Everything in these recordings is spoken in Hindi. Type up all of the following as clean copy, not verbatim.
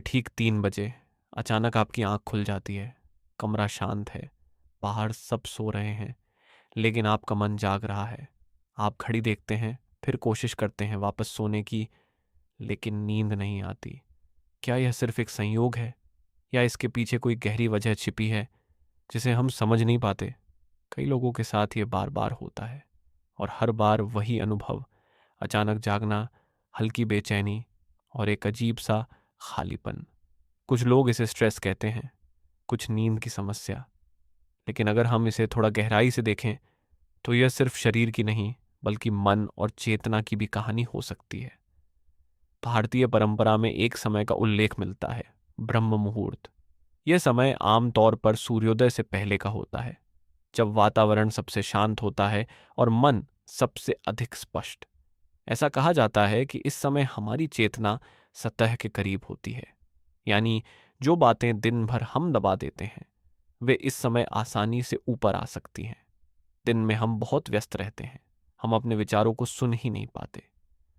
ठीक 3 बजे अचानक आपकी आंख खुल जाती है। कमरा शांत है, बाहर सब सो रहे हैं, लेकिन आपका मन जाग रहा है। आप घड़ी देखते हैं, फिर कोशिश करते हैं वापस सोने की, लेकिन नींद नहीं आती। क्या यह सिर्फ एक संयोग है, या इसके पीछे कोई गहरी वजह छिपी है जिसे हम समझ नहीं पाते? कई लोगों के साथ ये बार बार होता है, और हर बार वही अनुभव: अचानक जागना, हल्की बेचैनी और एक अजीब सा खालीपन। कुछ लोग इसे स्ट्रेस कहते हैं, कुछ नींद की समस्या। लेकिन अगर हम इसे थोड़ा गहराई से देखें, तो यह सिर्फ शरीर की नहीं, बल्कि मन और चेतना की भी कहानी हो सकती है। भारतीय परंपरा में एक समय का उल्लेख मिलता है, ब्रह्म मुहूर्त। यह समय आमतौर पर सूर्योदय से पहले का होता है, जब वातावरण सबसे शांत होता है और मन सबसे अधिक स्पष्ट। ऐसा कहा जाता है कि इस समय हमारी चेतना सतह के करीब होती है, यानी जो बातें दिन भर हम दबा देते हैं, वे इस समय आसानी से ऊपर आ सकती हैं। दिन में हम बहुत व्यस्त रहते हैं, हम अपने विचारों को सुन ही नहीं पाते।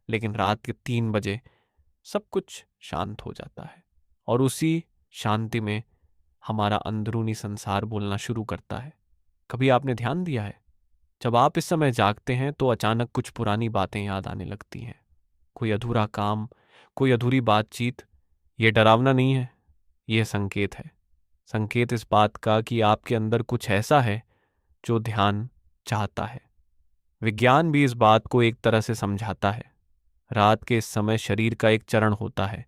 लेकिन रात के 3 बजे सब कुछ शांत हो जाता है, और उसी शांति में हमारा अंदरूनी संसार बोलना शुरू करता है। कभी आपने ध्यान दिया है, जब आप इस समय जागते हैं तो अचानक कुछ पुरानी बातें याद आने लगती हैं? कोई अधूरा काम, कोई अधूरी बातचीत। ये डरावना नहीं है, यह संकेत है। संकेत इस बात का कि आपके अंदर कुछ ऐसा है जो ध्यान चाहता है। विज्ञान भी इस बात को एक तरह से समझाता है। रात के इस समय शरीर का एक चरण होता है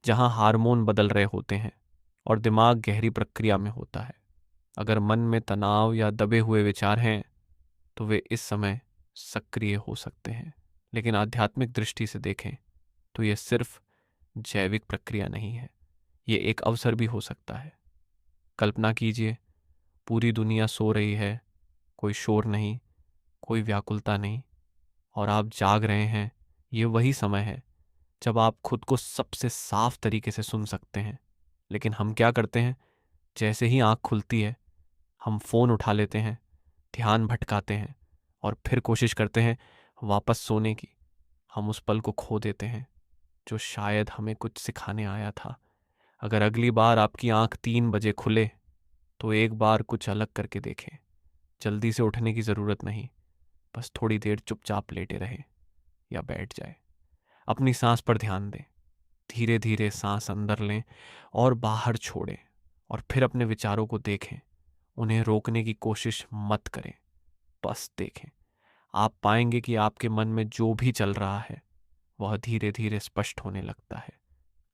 जहां हार्मोन बदल रहे होते हैं और दिमाग गहरी प्रक्रिया में होता है। अगर मन में तनाव या दबे हुए विचार हैं, तो वे इस समय सक्रिय हो सकते हैं। लेकिन आध्यात्मिक दृष्टि से देखें तो यह सिर्फ जैविक प्रक्रिया नहीं है, ये एक अवसर भी हो सकता है। कल्पना कीजिए, पूरी दुनिया सो रही है, कोई शोर नहीं, कोई व्याकुलता नहीं, और आप जाग रहे हैं। ये वही समय है जब आप खुद को सबसे साफ तरीके से सुन सकते हैं। लेकिन हम क्या करते हैं? जैसे ही आंख खुलती है, हम फोन उठा लेते हैं, ध्यान भटकाते हैं, और फिर कोशिश करते हैं वापस सोने की। हम उस पल को खो देते हैं जो शायद हमें कुछ सिखाने आया था। अगर अगली बार आपकी आंख 3 बजे खुले, तो एक बार कुछ अलग करके देखें। जल्दी से उठने की जरूरत नहीं, बस थोड़ी देर चुपचाप लेटे रहें या बैठ जाए। अपनी सांस पर ध्यान दें। धीरे धीरे सांस अंदर लें और बाहर छोड़ें, और फिर अपने विचारों को देखें। उन्हें रोकने की कोशिश मत करें, बस देखें। आप पाएंगे कि आपके मन में जो भी चल रहा है, वह धीरे धीरे स्पष्ट होने लगता है।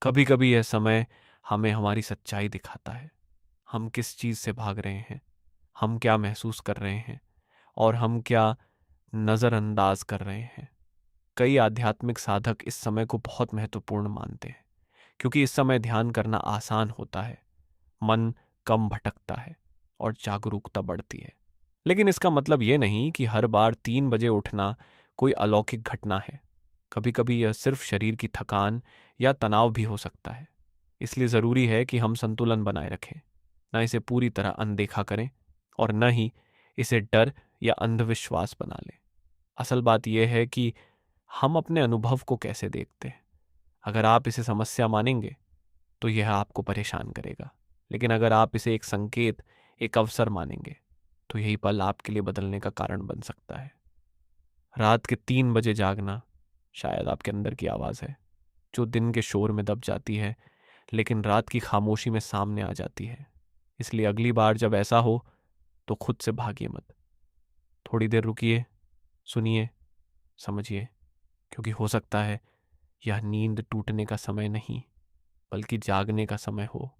कभी कभी यह समय हमें हमारी सच्चाई दिखाता है। हम किस चीज से भाग रहे हैं, हम क्या महसूस कर रहे हैं, और हम क्या नजरअंदाज कर रहे हैं। कई आध्यात्मिक साधक इस समय को बहुत महत्वपूर्ण मानते हैं, क्योंकि इस समय ध्यान करना आसान होता है, मन कम भटकता है और जागरूकता बढ़ती है। लेकिन इसका मतलब ये नहीं कि हर बार 3 बजे उठना कोई अलौकिक घटना है। कभी कभी यह सिर्फ शरीर की थकान या तनाव भी हो सकता है। इसलिए ज़रूरी है कि हम संतुलन बनाए रखें, न इसे पूरी तरह अनदेखा करें और न ही इसे डर या अंधविश्वास बना लें। असल बात यह है कि हम अपने अनुभव को कैसे देखते हैं। अगर आप इसे समस्या मानेंगे, तो यह आपको परेशान करेगा। लेकिन अगर आप इसे एक संकेत, एक अवसर मानेंगे, तो यही पल आपके लिए बदलने का कारण बन सकता है। रात के 3 बजे जागना शायद आपके अंदर की आवाज़ है, जो दिन के शोर में दब जाती है, लेकिन रात की खामोशी में सामने आ जाती है। इसलिए अगली बार जब ऐसा हो, तो खुद से भागिए मत। थोड़ी देर रुकिए, सुनिए, समझिए, क्योंकि हो सकता है यह नींद टूटने का समय नहीं, बल्कि जागने का समय हो।